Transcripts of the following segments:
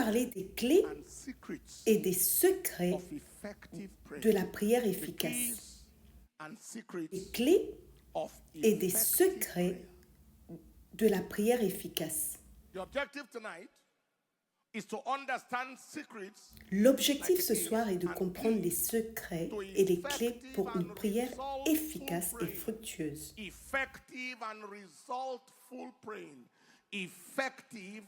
parler des clés and secrets et des secrets of effective prayer. de la prière The efficace. keys and secrets Les clés of et des effective secrets prayer. de la prière efficace. The objective tonight is to understand secrets L'objectif ce soir est de comprendre les secrets et les clés pour une prière efficace et fructueuse. effective and resultful praying. Effective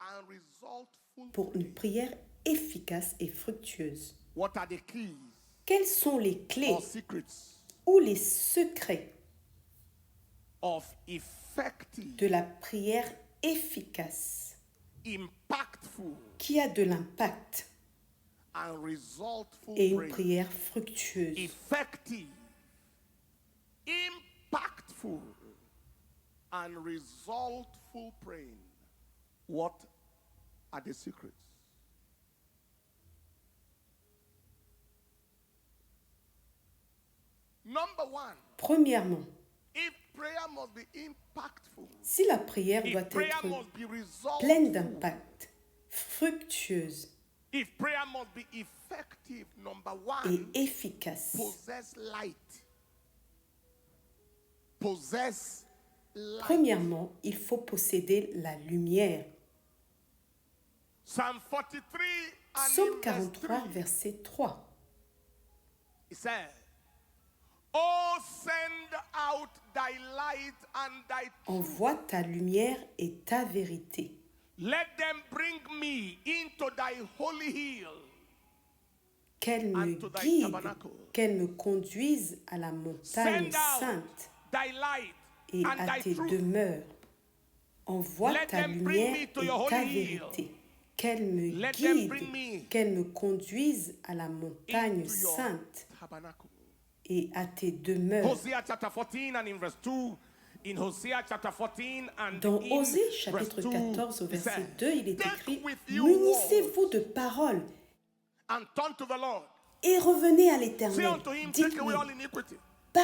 and resultful Pour une praying. prière efficace et fructueuse. What are the keys Quels sont les clés or secrets ou les secrets of effective, de la prière efficace impactful, qui a de l'impact and resultful et une praying? prière fructueuse? Effective, impactful, and resultful praying. What are the secrets? Number one, Premièrement, if prayer must be impactful, si la prière doit if prayer être must be pleine resultful, d'impact, fructueuse if prayer must be effective, number et one, efficace, possess light. Possess light. premièrement, il faut posséder la lumière. Psalm 43 and Psaume in verse 43, 3, verset 3. it says, Oh, send out thy light and thy truth. Envoie ta lumière et ta vérité. Let them bring me into thy holy hill. Qu'elle me And to thy guide, tabernacle. qu'elle me conduise à la montagne Send out sainte thy light et and à thy tes truth. demeures. Envoie Let ta them bring lumière me to et your ta holy hill. vérité. Qu'elle me Let them bring guide, me qu'elle me conduise à la montagne into your sainte tabernacle. et à tes demeures. Hosea chapter 14 and in verse 2. In Hosea chapter 14 and Dans in Osée verse chapitre 2, 14 au it verset says, 2, il est Take écrit with you Munissez-vous de paroles and turn to the Lord. et revenez à Say l'Éternel. unto him, take Dites-lui, away all iniquity.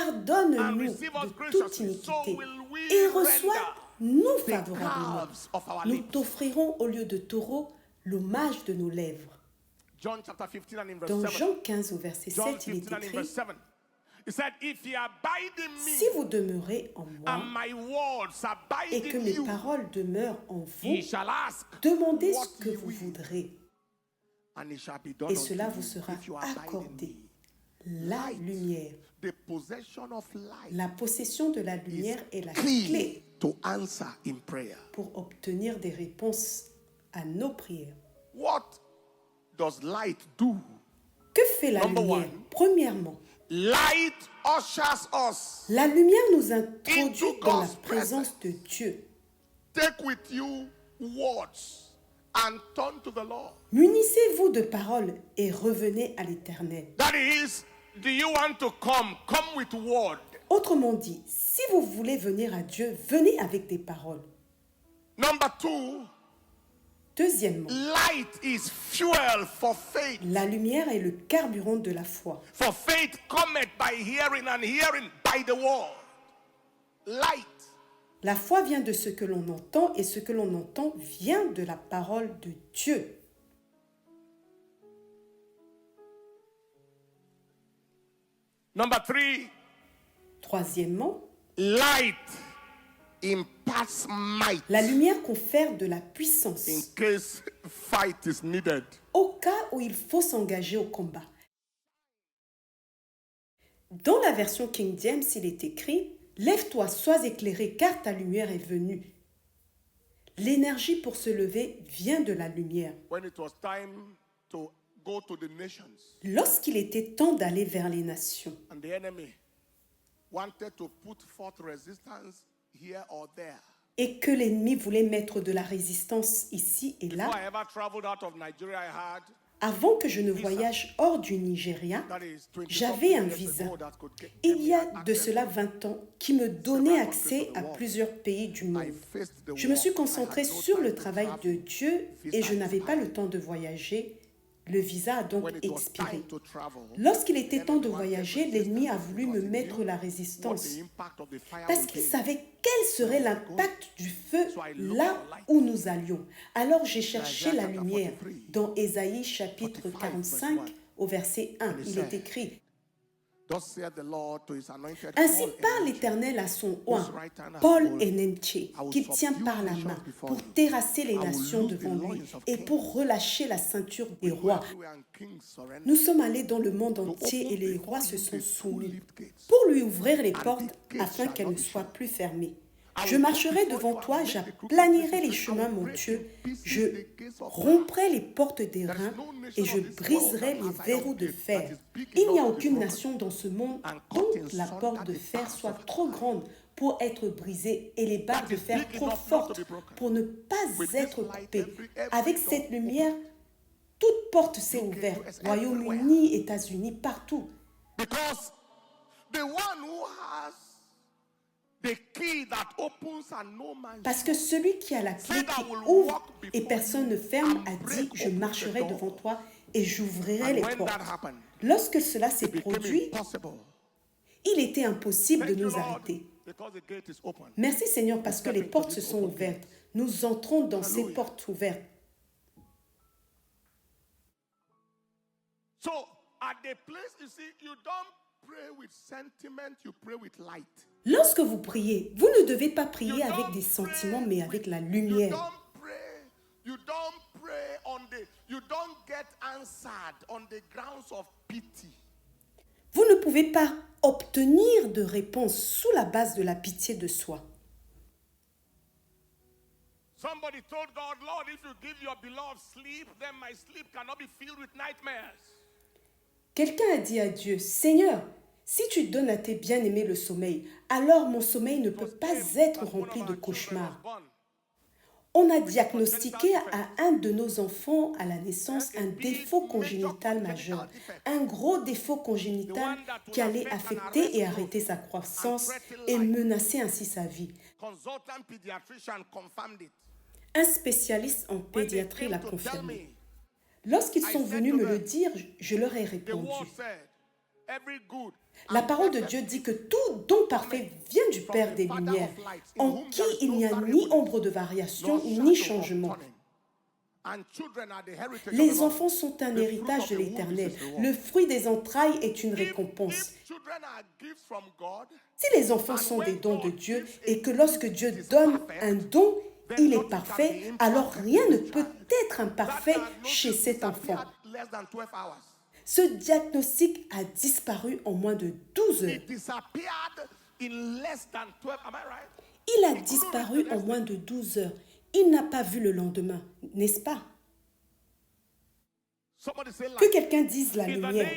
pardonne-nous receive us de graciously, toute iniquité so will we et reçois-nous the favorablement. calves of our Nous lips. t'offrirons au lieu de taureau l'hommage de nos lèvres. John chapter 15 and in verse Dans 7. Jean 15 au verset John 7, il est 15 and in écrit verse 7. It said, if ye abide in me, Si vous demeurez en moi and my words abide et que in mes you, paroles demeurent en vous, ye shall ask demandez what ce que ye vous will, voudrez and it shall be done et unto cela you vous sera if you abide in accordé. me. La Light, lumière, the possession of light, la possession de la lumière est la key clé to answer in prayer. pour obtenir des réponses à nos prières. What does light do? Que fait la Number lumière? one. Premièrement, Light ushers us. la lumière nous introduit Into dans la God's présence de Dieu. Take with you words and turn to the Lord. Munissez-vous de paroles et revenez à l'Éternel. That is, do you want to come? Come with word. Autrement dit, si vous voulez venir à Dieu, venez avec des paroles. Number two, Deuxièmement, light is fuel for faith. la lumière est le carburant de la foi. For faith cometh by hearing and hearing by the word. Light. La foi vient de ce que l'on entend et ce que l'on entend vient de la parole de Dieu. Number three, Troisièmement, light imparts might la lumière confère de la puissance in case fight is needed. au cas où il faut s'engager au combat. Dans la version King James, il est écrit « Lève-toi, sois éclairé, car ta lumière est venue. » L'énergie pour se lever vient de la lumière. When it was time to go to the nations Lorsqu'il était temps d'aller vers les nations, and the enemy wanted to put forth resistance here or there. et que l'ennemi voulait mettre de la résistance ici et Before I là, ever traveled out of Nigeria, I had avant que je ne voyage hors du Nigeria, that is 20 j'avais un years visa. ago that could get Il me y a access de cela to 20 ans qui me donnait accès à plusieurs pays du monde. Je me suis concentrée sur le travail de Dieu et je n'avais pas le temps de voyager Le visa a donc when it was expiré. time to travel, Lorsqu'il était temps de voyager, l'ennemi a voulu me mettre la what résistance the impact of the fire parce will qu'il be. savait quel serait l'impact du feu là où nous allions. Alors j'ai cherché la lumière. Dans Ésaïe chapitre 45 au verset 1, il est écrit: Thus saith the Lord to his anointed Ainsi Paul, parle l'Éternel à son oint, Paul Enenche, qu'il tient par la main pour terrasser les nations devant lui et pour relâcher la ceinture des rois. Nous sommes allés dans le monde entier et les rois se sont soumis pour lui ouvrir les portes afin qu'elles ne soient plus fermées. Je marcherai devant toi, j'aplanirai les chemins, mon Dieu, je romprai les portes d'airain et je briserai les verrous de fer. Il n'y a aucune nation dans ce monde dont la porte de fer soit trop grande pour être brisée et les barres de fer trop fortes pour ne pas être coupées. Avec cette lumière, toute porte s'est ouverte. Royaume-Uni, États-Unis, partout. Because the one who has the key that opens and no man Parce que celui qui a la clé qui ouvre et personne ne ferme a dit: je marcherai devant toi et j'ouvrirai les portes. Lorsque cela s'est produit, il était impossible de nous arrêter. Merci Seigneur parce que les portes se sont ouvertes. Nous entrons dans ces portes ouvertes. So at the place, you see, you don't pray with sentiment, you pray with light. Lorsque vous priez, vous ne devez pas prier avec des sentiments, mais avec la lumière. You don't get answered on the grounds of pity. Vous ne pouvez pas obtenir de réponse sous la base de la pitié de soi. Somebody told God, Lord, if you give your beloved sleep, then my sleep cannot be filled with nightmares. Quelqu'un a dit à Dieu: Seigneur, si tu donnes à tes bien-aimés le sommeil, alors mon sommeil ne peut pas être rempli de cauchemars. On a diagnostiqué à un de nos enfants à la naissance un défaut congénital majeur, un gros défaut congénital qui allait affecter et arrêter sa croissance et menacer ainsi sa vie. Un spécialiste en pédiatrie l'a confirmé. Lorsqu'ils sont venus me le dire, je leur ai répondu: la parole de Dieu dit que tout don parfait vient du Père des Lumières, en qui il n'y a ni ombre de variation ni changement. Les enfants sont un héritage de l'Éternel. Le fruit des entrailles est une récompense. Si les enfants sont des dons de Dieu et que lorsque Dieu donne un don, il est parfait, alors rien ne peut être imparfait chez cet enfant. Ce diagnostic a disparu en moins de 12 heures. Il a disparu en moins de 12 heures. Il n'a pas vu le lendemain, n'est-ce pas? Que quelqu'un dise la lumière.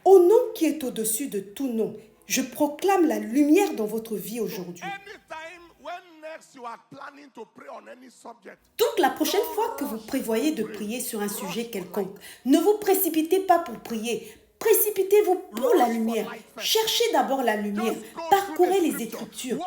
Au nom qui est au-dessus de tout nom, je proclame la lumière dans votre vie aujourd'hui. Donc la prochaine fois que vous prévoyez de prier sur un sujet quelconque, ne vous précipitez pas pour prier. Précipitez-vous pour la lumière. Cherchez d'abord la lumière. Parcourez les Écritures.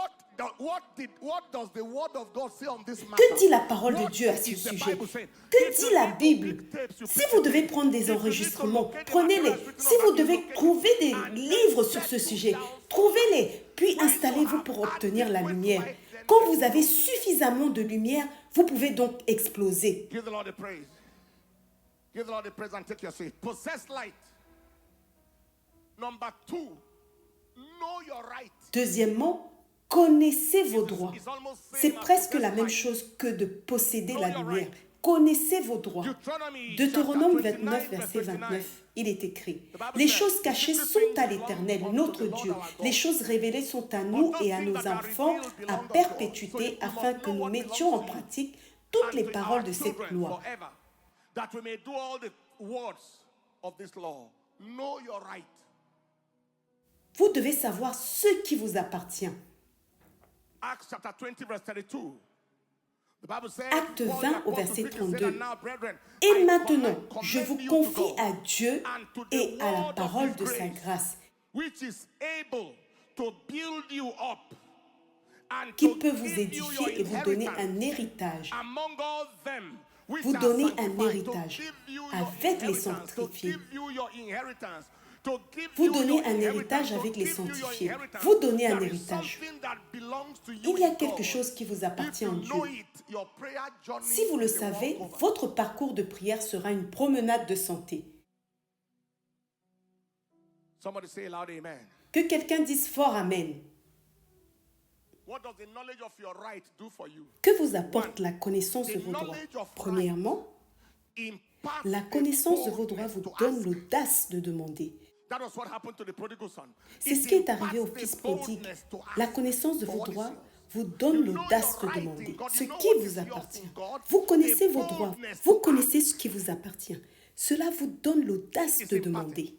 Que dit la parole de Dieu à ce sujet? Que dit la Bible? Si vous devez prendre des enregistrements, prenez-les. Si vous devez trouver des livres sur ce sujet, trouvez-les. Puis installez-vous pour obtenir la lumière. Quand vous avez suffisamment de lumière, vous pouvez donc exploser. Give the Lord the praise. Give the Lord the praise and take your seat. Possess light. Number 2, know your right. Deuxièmement, connaissez vos droits. C'est presque la même chose que de posséder la lumière. Connaissez vos droits. Deutéronome 29, verset 29, il est écrit: les choses cachées sont à l'Éternel, notre Dieu. Les choses révélées sont à nous et à nos enfants à perpétuité, afin que nous mettions en pratique toutes les paroles de cette loi. Vous devez savoir ce qui vous appartient. Acte 20 au verset 32. Et maintenant, je vous confie à Dieu et à la parole de sa grâce, qu'il peut vous édifier et vous donner un héritage. Vous donner un héritage avec les sanctifiés. Vous donnez un héritage avec les sanctifiés. Vous donnez un héritage. Il y a quelque chose qui vous appartient en Dieu. Si vous le savez, votre parcours de prière sera une promenade de santé. Que quelqu'un dise fort Amen. Que vous apporte la connaissance de vos droits? Premièrement, la connaissance de vos droits vous donne l'audace de demander. C'est ce qui est arrivé au fils prodigue. La connaissance de vos droits vous donne l'audace de demander ce qui vous appartient. Vous connaissez vos droits, vous connaissez ce qui vous appartient. Cela vous donne l'audace de demander.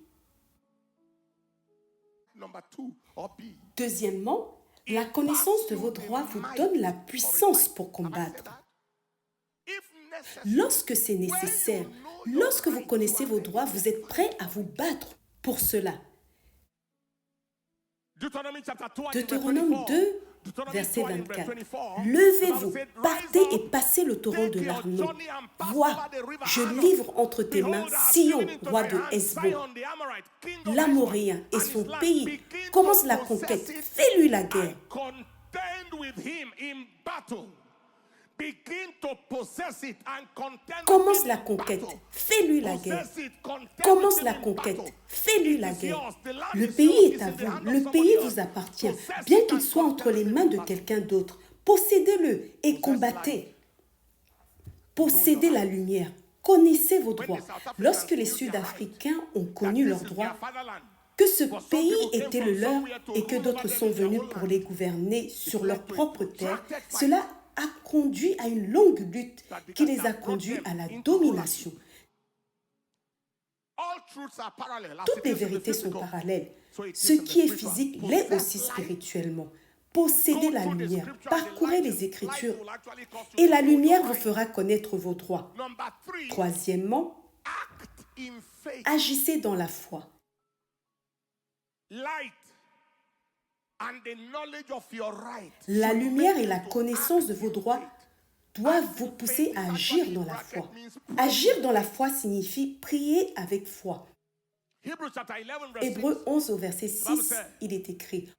Deuxièmement, la connaissance de vos droits vous donne la puissance pour combattre. Lorsque c'est nécessaire, lorsque vous connaissez vos droits, vous êtes prêt à vous battre pour cela. Deutéronome 2, verset 24. Levez-vous, partez et passez le torrent de l'Arnon. Vois, je livre entre tes mains Sion, roi de Hesbon. L'Amoréen et son pays. Commence la conquête, fais-lui la guerre. Commence la conquête, fais-lui la guerre. Commence la conquête, fais-lui la guerre. Le pays est à vous, le pays vous appartient, bien qu'il soit entre les mains de quelqu'un d'autre. Possédez-le et combattez. Possédez la lumière, connaissez vos droits. Lorsque les Sud-Africains ont connu leurs droits, que ce pays était le leur et que d'autres sont venus pour les gouverner sur leur propre terre, cela a conduit à une longue lutte qui les a conduits à la domination. Toutes les vérités sont parallèles. Ce qui est physique l'est aussi spirituellement. Possédez la lumière, parcourez les Écritures et la lumière vous fera connaître vos droits. Troisièmement, agissez dans la foi. La lumière et la connaissance de vos droits doivent vous pousser à agir dans la foi. Agir dans la foi signifie prier avec foi. Hébreux 11 au verset 6, il est écrit: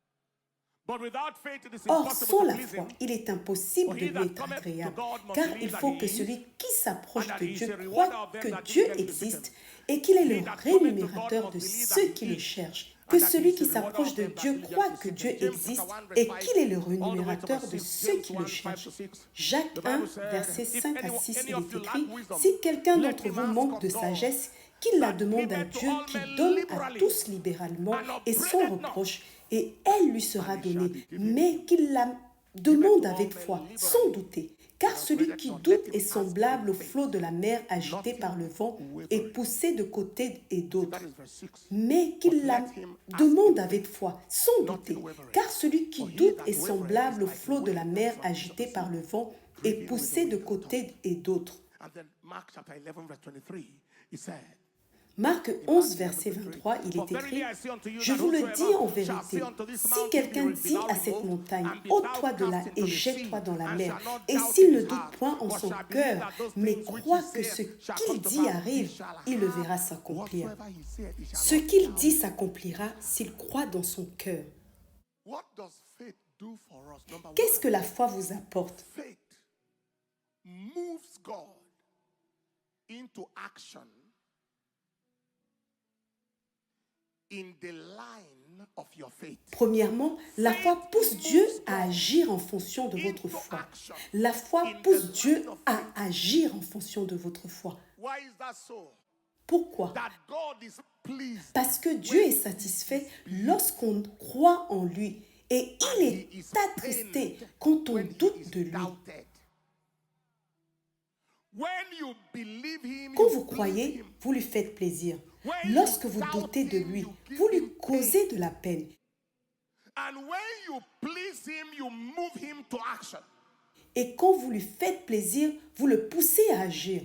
Or, sans la foi, il est impossible de lui être agréable, car il faut que celui qui s'approche de Dieu croit que Dieu existe et qu'il est le rémunérateur de ceux qui le cherchent. Que celui qui s'approche de Dieu croit que Dieu existe et qu'il est le rémunérateur de ceux qui le cherchent. Jacques 1, versets 5 à 6, il est écrit: Si quelqu'un d'entre vous manque de sagesse, qu'il la demande à Dieu qui donne à tous libéralement et sans reproche, et elle lui sera donnée, mais qu'il la demande avec foi, sans douter. Car celui qui doute est semblable au flot de la mer agité par le vent et poussé de côté et d'autre. Mais qu'il la demande avec foi, sans douter. Car celui qui doute est semblable au flot de la mer agité par le vent et poussé de côté et d'autre. Marc 11, verset 23, il est écrit: Je vous le dis en vérité, si quelqu'un dit à cette montagne, ôte-toi de là et jette-toi dans la mer, et s'il ne doute point en son cœur, mais croit que ce qu'il dit arrive, il le verra s'accomplir. Ce qu'il dit s'accomplira s'il croit dans son cœur. Qu'est-ce que la foi vous apporte? Premièrement, la foi pousse Dieu à agir en fonction de votre foi. La foi pousse Dieu à agir en fonction de votre foi. Pourquoi? Parce que Dieu est satisfait lorsqu'on croit en lui et il est attristé quand on doute de lui. Quand vous croyez, vous lui faites plaisir. Lorsque vous doutez de lui, vous lui causez de la peine. Et quand vous lui faites plaisir, vous le poussez à agir.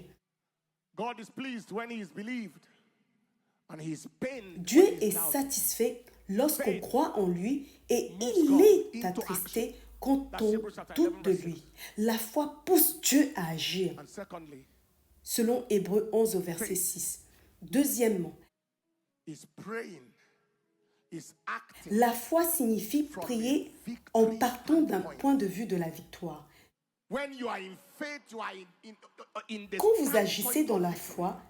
Dieu est satisfait lorsqu'on croit en lui et il est attristé quand on doute de lui. La foi pousse Dieu à agir, And secondly, selon Hébreux 11 au verset 6. Deuxièmement, is praying, is acting. la foi signifie prier en partant d'un point de vue de la victoire. When you are in faith, you are in the Quand vous standpoint agissez dans of la victory. foi,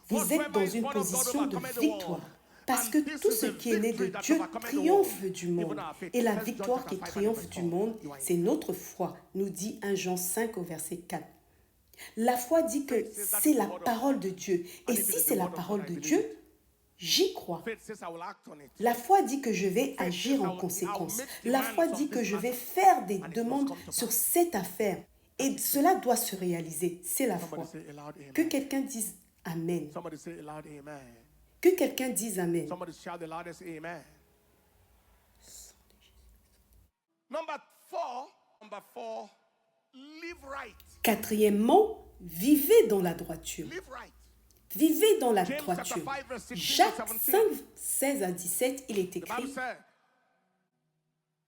vous êtes dans une position de victoire. Parce que tout ce qui est né de Dieu triomphe du monde. Et la victoire qui triomphe du monde, c'est notre foi, nous dit 1 Jean 5 au verset 4. La foi dit que c'est la parole de Dieu. Et si c'est la parole de Dieu, j'y crois. Faith says I will act on it. La foi dit que je vais agir en conséquence. La foi dit que je vais faire des demandes sur cette affaire. Et cela doit se réaliser. C'est la foi. Somebody say a loud Que amen. quelqu'un dise Amen. Somebody say a loud amen. Que quelqu'un dise Amen. Somebody shout the loudest amen. Number four, live right. Quatrièmement, vivez dans la droiture. Live right. Vivez dans la James droiture. chapter 5, verse 16 to Jacques 17. 5, 16 à 17, il est The Bible écrit said,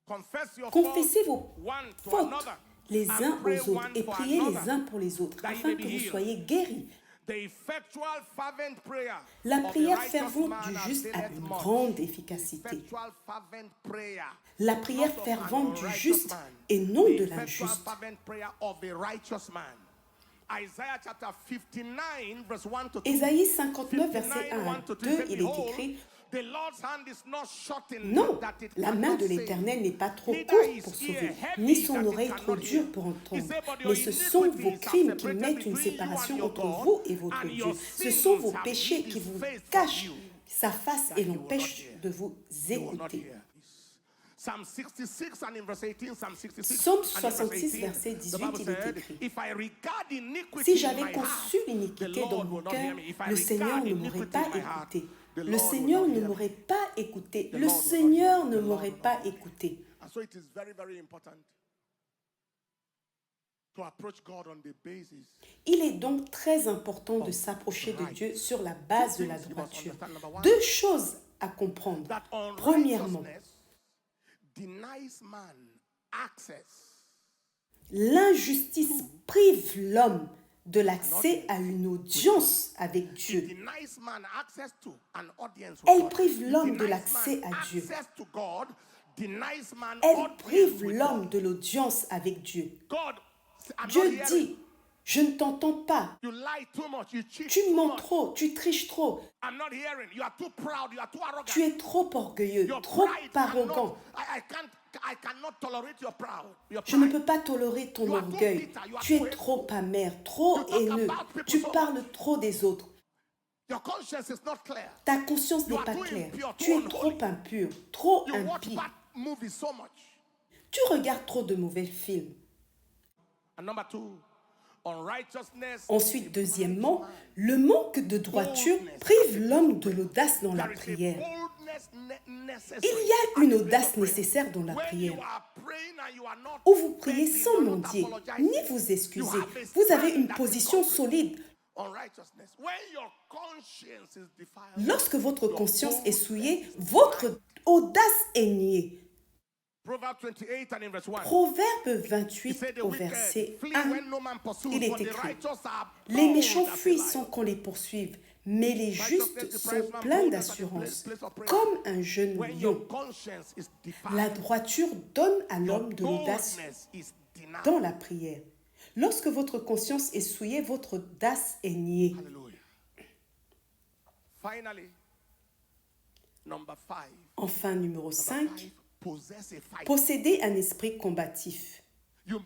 confess your Confessez faults vos one to fautes another, les and uns pray aux autres one et for priez another, les uns pour les autres that you afin may que be vous healed. soyez guéris. The effectual fervent prayer La of the prière righteous fervente man du juste a availeth une much. grande efficacité. Effectual fervent prayer. La prière Not of fervente an du unrighteous juste man. et non The de effectual l'injuste. fervent prayer of a righteous man. Isaiah chapter 59 verse 1 to 2. Ésaïe 59, verset 59, 1 à 1 to 2, 2, it said, il est Behold, écrit the Lord's hand is not shortened Non, that it la main cannot de save. l'Éternel n'est pas trop Neither courte his pour ear sauver, heavy ni son that it oreille cannot trop dure hear. pour He entendre. said, but your Mais ce sont vos iniquities are crimes qui separated mettent une between you séparation and your entre God, vous et votre and Dieu. your Ce sont vos sins have péchés hid qui his vous face from cachent you, sa face that et he will l'empêchent not hear. de vous You will not écouter. hear. Psalm 66 and in verse 18, Psalm 66 Psaume and in verse 66, 18, verset the 18, Bible il est said, écrit, if I regard iniquity Si in j'avais my conçu heart, the l'iniquité dans Lord mon will not cœur, hear me. If I le Seigneur regard ne m'aurait iniquity pas in my heart, écouté. the Le Lord will Seigneur not ne hear me. m'aurait pas écouté. The Le Lord will not Seigneur hear me. ne The Lord m'aurait will pas not hear me. écouté. And so it is very, very important to approach God on the basis. Il est donc très important de s'approcher de Dieu sur la base de la droiture. Deux choses à comprendre. That Premièrement, unrighteousness denies man access l'injustice prive l'homme de l'accès à une audience avec It Dieu. denies man access to an audience with Elle God. prive It l'homme de denies l'accès man à Dieu. access to God, denies man Elle audience prive with l'homme God. de l'audience avec Dieu. God, I'm Dieu not hearing. dit, je ne t'entends pas. You lie too much, you cheat Tu too mens much. trop, tu triches trop, I'm not hearing. You are too proud, you are too arrogant. tu es trop orgueilleux, Your trop pride arrogant. I cannot tolerate your proud. Your Je ne pride. peux pas tolérer ton You are too orgueil. bitter, you are Tu es too trop hateful. amer, trop You talk haineux. about people Tu so parles trop des autres. Your conscience is not clear. Ta conscience You n'est are pas too claire. impure, Tu too es unholy. trop impur, trop You watch impie. bad movies so much. Tu regardes trop de mauvais films. And number two, unrighteousness. Ensuite, deuxièmement, le manque de droiture prive l'homme de l'audace dans la There is a prière. boldness necessary. Il y a une at the place audace of prayer. nécessaire dans la When prière, you are praying and you are not où vous priez begging, sans you are not mendier, apologizing, ni vous excuser. you have a Vous avez stand une that is position concrete. solide. Unrighteousness. When your conscience is defiled, Lorsque votre your conscience est boldness souillée, is votre blind. audace est niée. Proverbs 28 and in verse 1. Proverbe He 28 said the au wicked verset flee 1, when no man pursues, il est but the écrit, righteous are les bold méchants as a fuient lion. sans qu'on les poursuive, mais les justes Righteousness sont deprives man pleins boldness at the d'assurance, place of prayer. comme un jeune When your lion. conscience is La defiled, droiture donne à your l'homme de l'audace boldness is denied. dans la prière. Lorsque votre conscience est souillée, votre audace est niée. Hallelujah. Finally, number 5. Enfin, numéro 5, Possess a fight. posséder un esprit combatif. You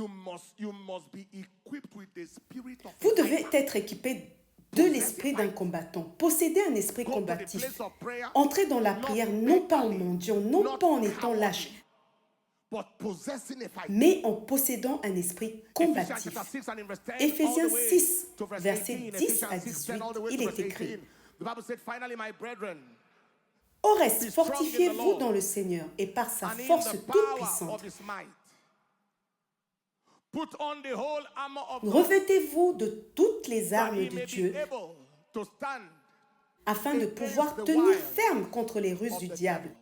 must be equipped with the spirit of Vous a devez fighter. être équipé de l'esprit d'un combattant. Posséder un esprit Go to the combatif. place of prayer, Entrez dans la not prière non pas en mentally, mendiant, non not pas en étant cowardly, lâche, but possessing a fight. mais en possédant un esprit combatif. Ephesians chapter 6 and in verse 10, Éphésiens all the way 6, to verse versets 18, 10 à Ephesians 6, 10 all the way 18, to il verse est écrit. 18. The Bible said, finally, my brethren, Au reste, Be strong in the fortifiez-vous Lord dans le Seigneur et par sa and in force the toute power puissante. of his might. Put on the whole armor of God, Revêtez-vous de toutes les that armes ye de may Dieu be able to stand afin de against pouvoir the tenir wiles ferme contre les ruses of du the diable. devil.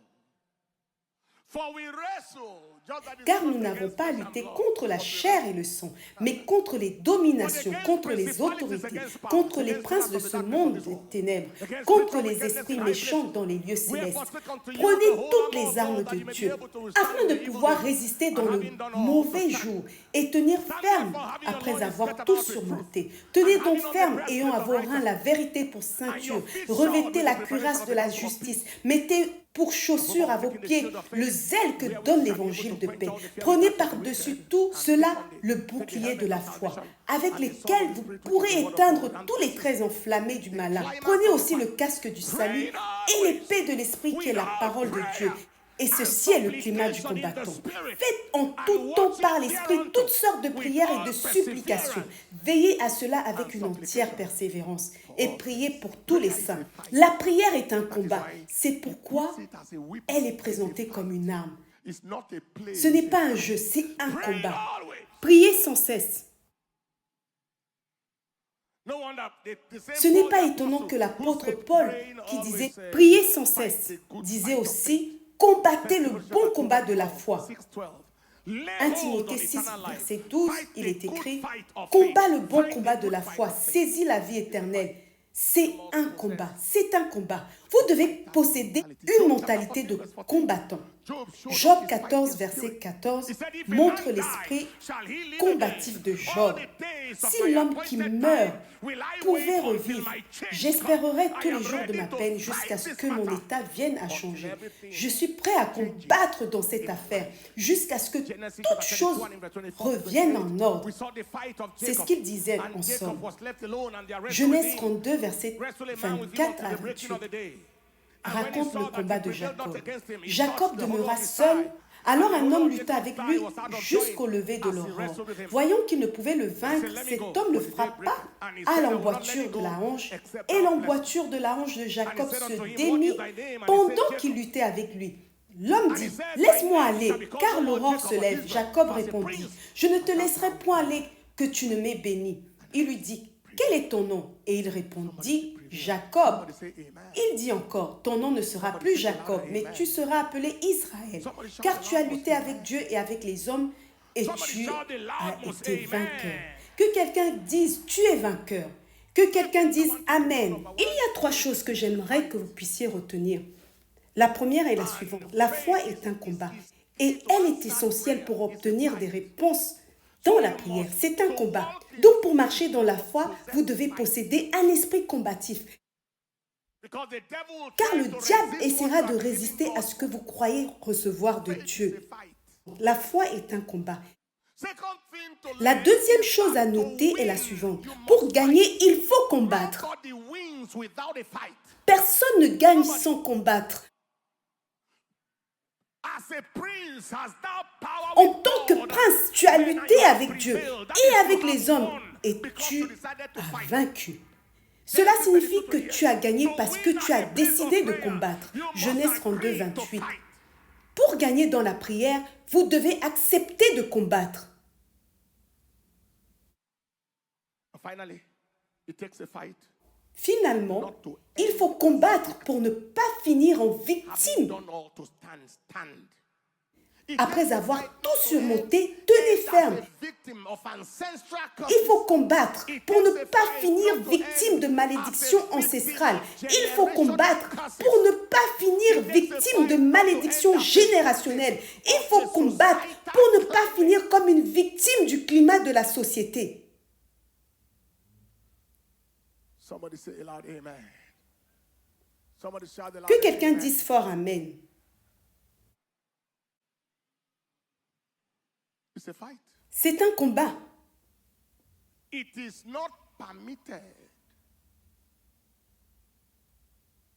For we wrestle, Car nous n'avons pas à lutter contre la chair et le sang, mais contre les dominations, contre les autorités, contre les princes de ce monde des ténèbres, contre les esprits méchants dans les lieux célestes. Prenez toutes les armes de Dieu, afin de pouvoir résister dans le mauvais jour et tenir ferme après avoir tout surmonté. Tenez donc ferme, ayant à vos reins la vérité pour ceinture. Revêtez la cuirasse de la justice. Mettez pour chaussure à vos pieds le zèle que donne l'évangile de paix. Prenez par-dessus tout cela le bouclier de la foi, avec lesquels vous pourrez éteindre tous les traits enflammés du malin. Prenez aussi le casque du salut et l'épée de l'esprit qui est la parole de Dieu. Et ceci est le climat du combattant. Faites en tout temps par l'esprit toutes sortes de prières et de supplications. Veillez à cela avec une entière persévérance et priez pour tous les saints. La prière est un combat. C'est pourquoi elle est présentée comme une arme. Ce n'est pas un jeu, c'est un combat. Priez sans cesse. Ce n'est pas étonnant que l'apôtre Paul, qui disait « priez sans cesse », disait aussi « combattez le bon combat de la foi ». 1 Timothée 6, verset 12, il est écrit « combat le bon combat de la foi, saisis la vie éternelle ». C'est un combat, c'est un combat. Vous devez posséder une mentalité de combattant. Job 14, verset 14, montre l'esprit combatif de Job. Si l'homme qui meurt pouvait revivre, j'espérerais tous les jours de ma peine jusqu'à ce que mon état vienne à changer. Je suis prêt à combattre dans cette affaire jusqu'à ce que toute chose revienne en ordre. C'est ce qu'il disait en somme. Genèse 32, verset 24 à 28. Raconte le combat de Jacob. Jacob demeura seul. Alors un homme lutta avec lui jusqu'au lever de l'aurore. Voyant qu'il ne pouvait le vaincre, cet homme le frappa à l'emboîture de la hanche, et l'emboîture de la hanche de Jacob se démit pendant qu'il luttait avec lui. L'homme dit, « Laisse-moi aller, car l'aurore se lève. » Jacob répondit, « Je ne te laisserai point aller, que tu ne m'aies béni. » Il lui dit, « Quel est ton nom ?» Et il répondit, « Jacob. » Il dit encore, « Ton nom ne sera plus Jacob, mais tu seras appelé Israël, car tu as lutté avec Dieu et avec les hommes, et tu as été vainqueur. » Que quelqu'un dise, « Tu es vainqueur. » Que quelqu'un dise, « Amen. » Il y a 3 choses que j'aimerais que vous puissiez retenir. La première est la suivante. La foi est un combat, et elle est essentielle pour obtenir des réponses dans la prière. C'est un combat. Donc, pour marcher dans la foi, vous devez posséder un esprit combatif. Car le diable essaiera de résister à ce que vous croyez recevoir de Dieu. La foi est un combat. La deuxième chose à noter est la suivante. Pour gagner, il faut combattre. Personne ne gagne sans combattre. En tant que prince, tu as lutté avec Dieu et avec les hommes et tu as vaincu. Cela signifie que tu as gagné parce que tu as décidé de combattre. Genèse 32, 28. Pour gagner dans la prière, vous devez accepter de combattre. Finalement, il faut combattre pour ne pas finir en victime. Après avoir tout surmonté, tenez ferme. Il faut combattre pour ne pas finir victime de malédiction ancestrale. Il faut combattre pour ne pas finir victime de malédiction générationnelle. Il faut combattre pour ne pas finir comme une victime du climat de la société. Que quelqu'un dise fort Amen. C'est un combat. It is not permitted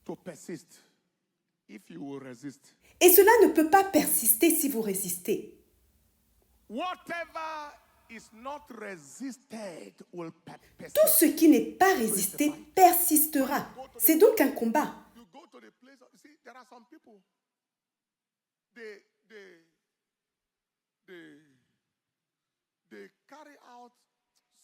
to persist if you will resist. Et cela ne peut pas persister si vous résistez. Whatever is not resisted will persist. Tout ce qui n'est pas résisté persistera. C'est donc un combat. You go to the place of, see, there are some people, they carry out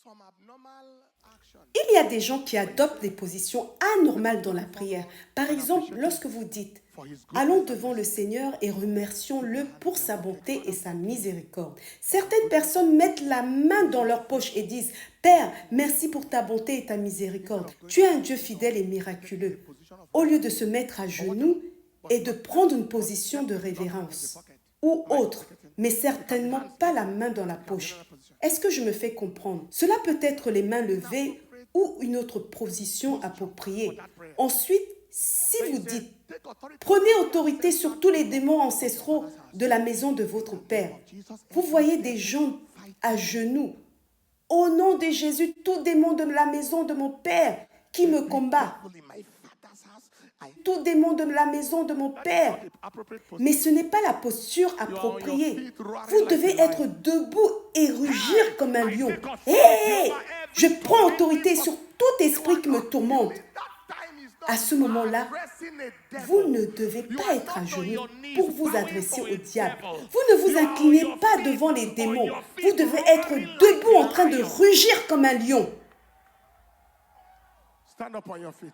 some abnormal action. Il y a des gens qui adoptent des positions anormales dans la prière. Par exemple, lorsque vous dites Allons devant le Seigneur et remercions-le pour sa bonté et sa miséricorde. Certaines personnes mettent la main dans leur poche et disent « Père, merci pour ta bonté et ta miséricorde. Tu es un Dieu fidèle et miraculeux. » Au lieu de se mettre à genoux et de prendre une position de révérence ou autre, mais certainement pas la main dans la poche. Est-ce que je me fais comprendre? Cela peut être les mains levées ou une autre position appropriée. Ensuite, si vous dites « Prenez autorité sur tous les démons ancestraux de la maison de votre Père », vous voyez des gens à genoux. « Au nom de Jésus, tout démon de la maison de mon Père qui me combat. » Tout démon de la maison de mon Père. Mais ce n'est pas la posture appropriée. Vous devez être debout et rugir comme un lion. Hé! Je prends autorité sur tout esprit qui me tourmente. À ce moment-là, vous ne devez pas être à genoux pour vous adresser au diable. Vous ne vous inclinez pas devant les démons. Vous devez être debout en train de rugir comme un lion. Stand up on your feet.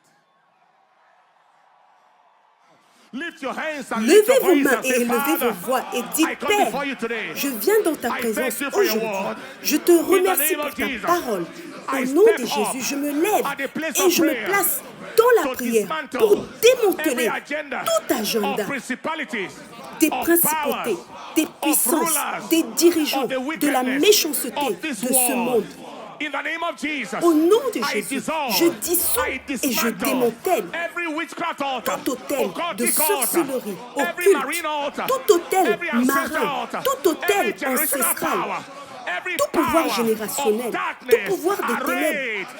Levez vos mains et élevez vos voix et dites, Père, je viens dans ta présence aujourd'hui. Je te remercie pour ta parole. Au nom de Jésus, je me lève et je me place dans la prière pour démanteler tout agenda des principautés, des puissances, des dirigeants, de la méchanceté de ce monde. Au nom de Jésus, je dissous et je démantèle tout autel de sorcellerie, occulte, tout autel marin, tout autel ancestral, tout pouvoir générationnel, tout pouvoir des ténèbres,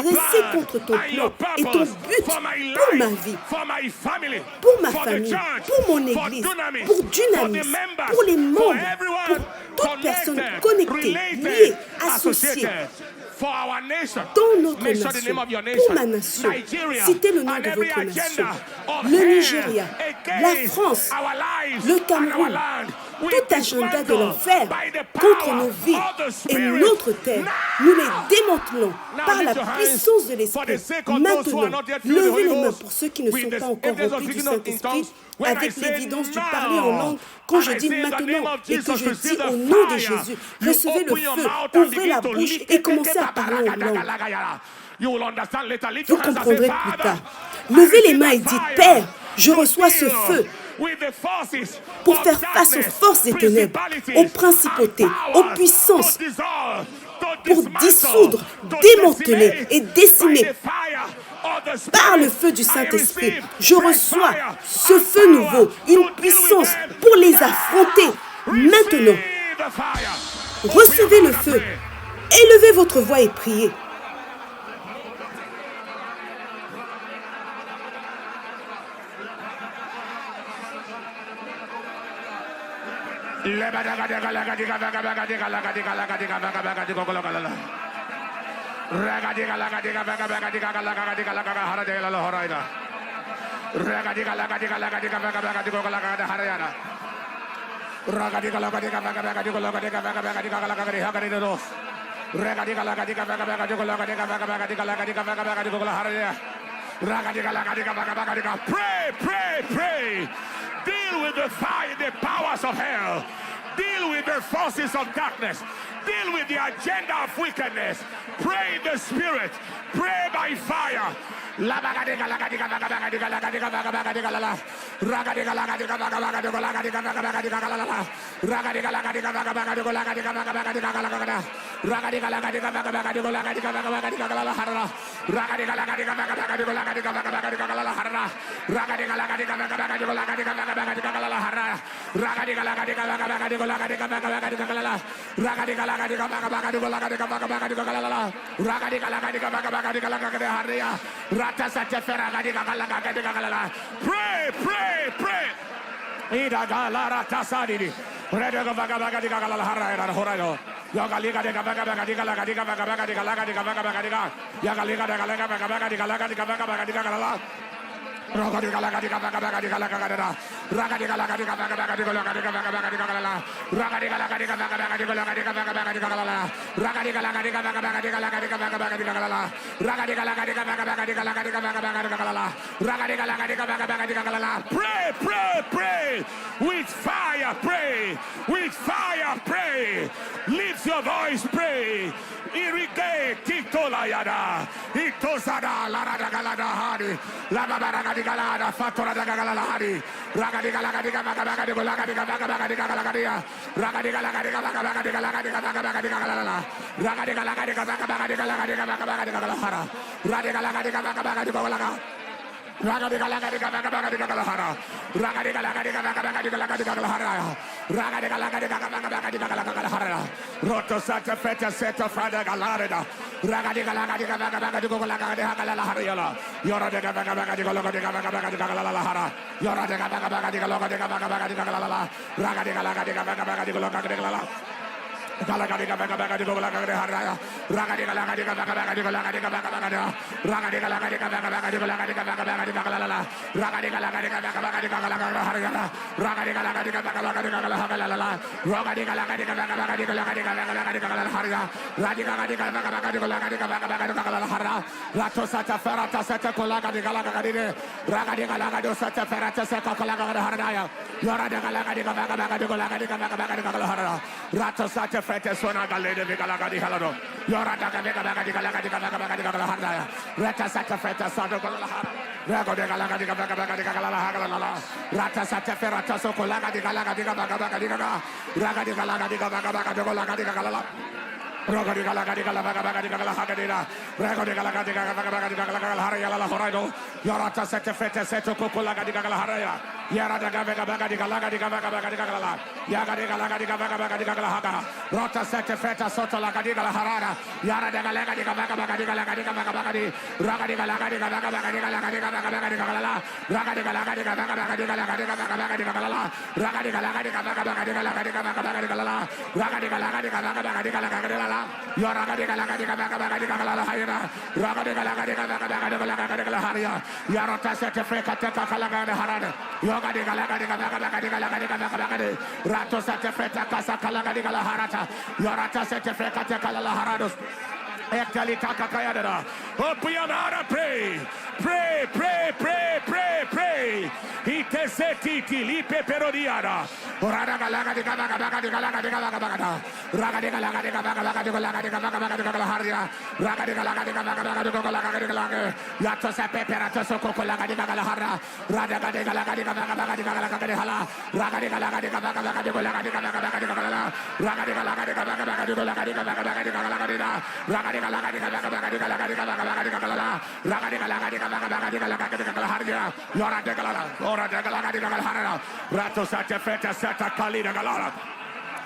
dressé contre ton plan et ton but pour ma vie, pour ma famille, pour mon église, pour Dunamis, pour les membres, pour toute personne connectée, liée, associée. Dans notre nation, pour ma nation, citez le nom de votre nation, le Nigeria, la France, le Cameroun, tout agenda de l'enfer contre nos vies et notre terre, nous les démantelons par la puissance de l'Esprit. Maintenant, levez les mains pour ceux qui ne sont pas encore remplis du Saint-Esprit avec l'évidence du parler en langue. Quand je dis maintenant et que je dis au nom de Jésus, recevez le feu, ouvrez la bouche et commencez à parler en langue. Vous comprendrez plus tard. Levez les mains et dites, Père, je reçois ce feu pour faire face aux forces des ténèbres, aux principautés, aux puissances, pour dissoudre, démanteler et décimer par le feu du Saint-Esprit. Je reçois ce feu nouveau, une puissance pour les affronter maintenant. Recevez le feu, élevez votre voix et priez. Pray. Deal with the fire, the powers of hell. Deal with the forces of darkness. Deal with the agenda of wickedness. Pray in the spirit. Pray by fire. Pray. Ida galara tasadidi. Reda gaga gaga diga gala haraya horayo. Yaga liga de gaga gaga diga laga diga gaga gaga diga laga diga gaga diga. Yaga liga de gaga gaga diga laga diga gaga diga gala. Raga diga laga diga gaga diga laga diga. Pray, pray, pray. With fire, pray. With fire, pray. Lift your voice, pray. Irrigate, Titola Yada, Itosada, Lara Galada Hari, Lava Galada, Fatora Galalahari, Ragadigalagadiga, Ragadigalagadiga, Roto Santa Feta Seta Frada Galarida, Yora de Galalara, Yora de Galalara, Galagadiga Haraya, Ragadiga Fete Sona Galede Galagadi Halado, Yorada Galagadi Galahara, Rata Sata Feta Sado Galahara, Rago de Galagadi Galahara, Rata Sata Ferrata Socolaga di Galagadi Galagadi, Ragadi Galagadi Galagadi, Rogadi Galagadi Galagadi, Rago de Galagadi Galahara, Yorata Sata Feta Seto Cocolagadi Galahara, Yarada Galagadi Galagadi, Yagadi Galagadi Galahara, Rota Sete Feta Soto Lagadi Galahara, Yara de Galagadi Galagadi, Ragadi Galagadi Galagadi Galala, Ragadi Galagadi Galagadi Galala, Ragadi Galagadi Galala, Ragadi Galagadi Galala, Yoragadi Galagadi Galala, Ragadi Galagadi Galahara, Yarota Sete Feta Kalagadi Harada, Yogadi Galagadi, Rato Sete Feta Casa Kalagadi Galaharata, Yorata Sete Feta Kalaharados. Open your mouth and pray. Pray, pray, pray, pray, pray. Ite setiti lipe perodiada. Orada galaga de galaga de galaga de galaga bagada. Raga de galaga de galaga de galaga de galaga de galaharia. Raga de galaga de galaga de galaga de galaga. Yato sa peperato so kokolaga de galahara. Raga de galaga de galaga de hala. Raga de galaga de galaga de galaga de galaga. Raga de galaga de galaga de galaga de galaga. Raga Rato Sata Feta Sata Kalina Galala.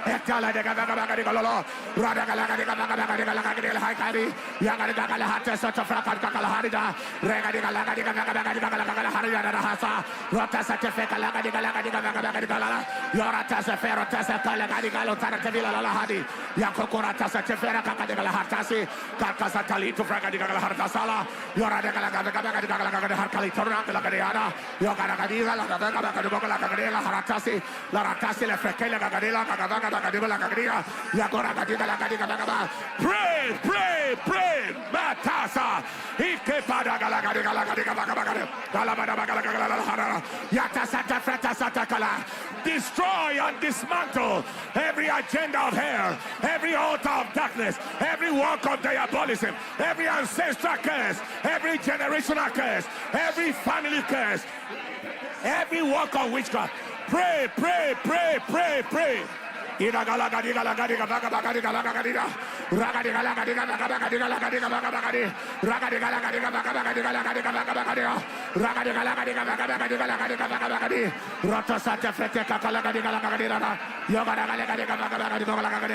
Ekala de Galaga de Galala, Rada Galaga de Galaga de Haikari, Yaga de Galahata, such a fracat Galaharida, Rega de Galaga de Galaga Hasa, Rota Satefeka Laga de Galaga de Galala, Yorata Sefera Tasa Kalaga de Galotara Tavila Hadi, Yakokorata Satefera Kaka de Galahatasi, Kakasatali to Fraga de Galahartasala, Yora de Galaga de Harkali Torna, Lagadiana, Yogaragadiza, La Haratasi, La Ratasi, La Frekela Gagadela, pray, pray, pray, Matasa, destroy and dismantle every agenda of hell, every altar of darkness, every work of diabolism, every ancestral curse, every generational curse, every family curse, every work of witchcraft. Pray, pray, pray, pray, pray. Ida galagadi galagadi galagadi galagadi ragadi galagadi galagadi galagadi galagadi ragadi galagadi galagadi galagadi galagadi ragadi galagadi galagadi galagadi galagadi rata sata fete galagadi galagadi rana yoga galagadi galagadi galagadi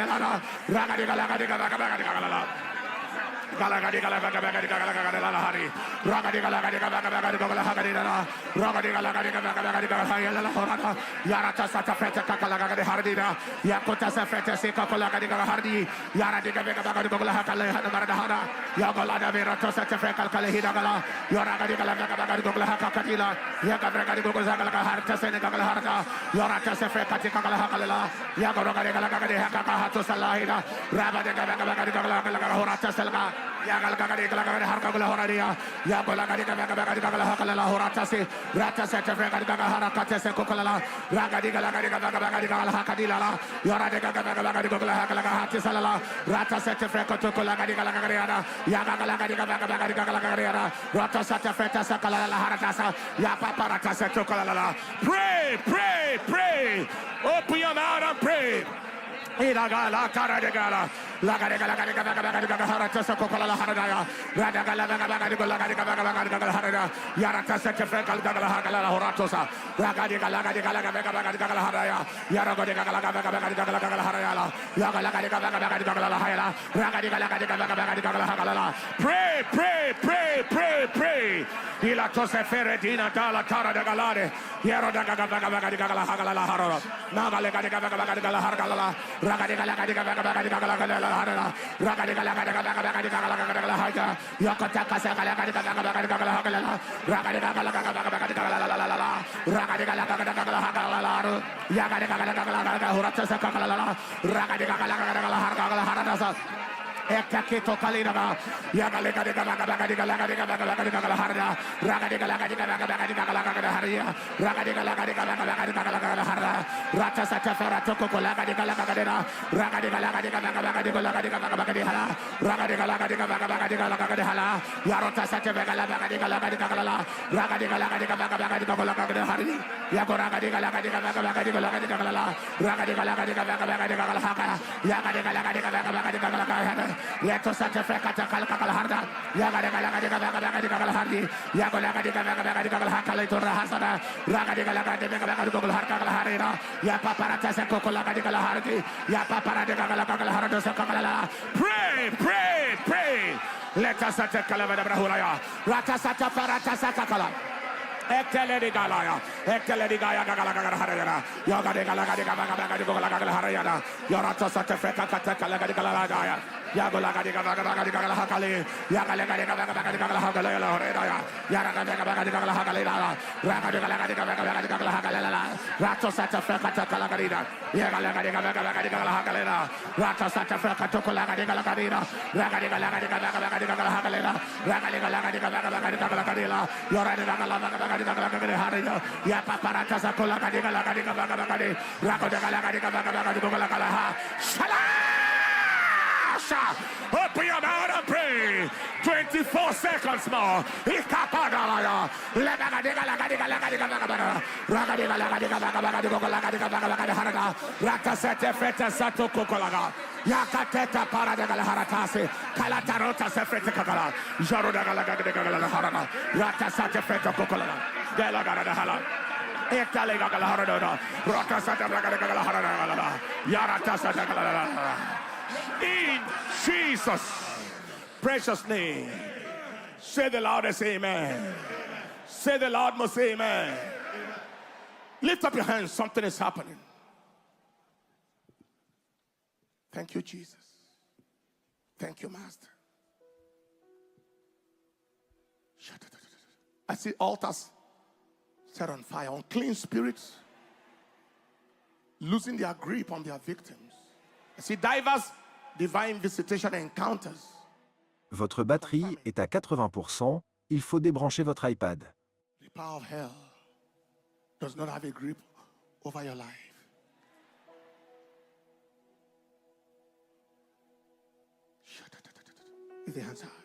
ragadi galagadi galagadi galagadi Pray, pray, pray. Open your mouth and pray. Iragala Karadegala, Lagadegala Harata Kokola Haradaya, Radagala Harada, Yarata Setefekal Gagala Horatosa, Ragadegala Haraya, Yaragodegala Harayala, Yagalagala Ragadegala. Pray, pray, pray, pray, pray. Ilatose Feredina Gala Tara de Galade, Yarodagala Hagala, Nagalegala Hargala. Ekaketo kalina ya galega harda raga rata sata fara toko kolaga de galaga yarota sata let us at a fekata kalharda, Yagadagalagardi, Yagalagadigalagadigalahakalatora Hasana, Ragadagalagadagalagardi, Yapaparata Kokolagadigalahari, Yapaparadagalagalaharda Sakala. Pray, pray, pray. Let us at a Kalavadabrahuraya, Ratasata Parata Sakala. Ekeledi galaya, ekeledi gaya gagala harayana, yoga de galaga de gagala harayana, yorata satefeka katakala gagala, Yagolaga de gagala hakali, Yagalega de gagala hakala horaya, Yaraga de gagala hakala, Raga de gagala hakala, Rato satefeka takalagarida, Yagalega de gagala hakala, Rato satefeka tokolaga de galagarida, Raga de gagala hakala, Raga de gagala, Yora de gagala. Ya paparata sakola kadigala kadigala open your mouth and pray. 24 seconds more. Rakasete fete sato kokolaga. Yakateta para de galaharatase. Kalatarota sefete kakala. Jaro de galaga. Rakasete fete kokolaga. Delagara de hala. Ekalega galaharada. Rakasete galaharada. Yaratasa galaharada. In Jesus' precious name. Say the loudest amen. Say the Lord must say amen. Lift up your hands. Something is happening. Thank you, Jesus. Thank you, Master. I see altars set on fire. Unclean spirits losing their grip on their victims. I see diverse divine visitation encounters. Votre batterie est à 80%, il faut débrancher votre iPad. The power of hell does not have a grip over your life. With the hands up.